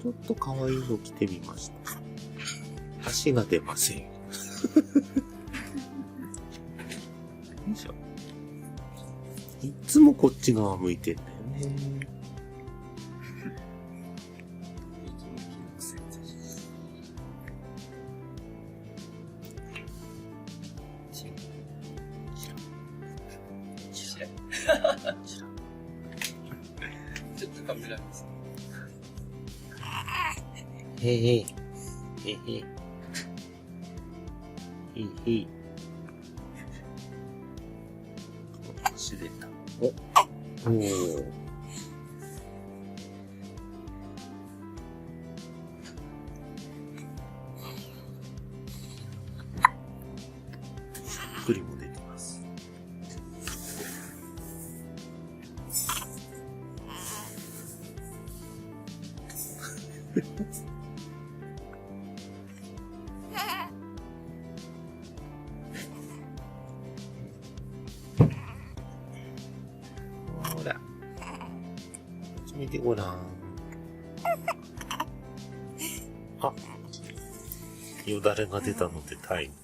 ちょっと可愛いの着てみました。足が出ません。よいしょ。いつもこっち側向いてんだよね。ちょっとカメラです。へへ。へへ。へへ。足出た。おー。しっくりも出てます。ほら。こっち見てごらん。あ、よだれが出たのでタイム。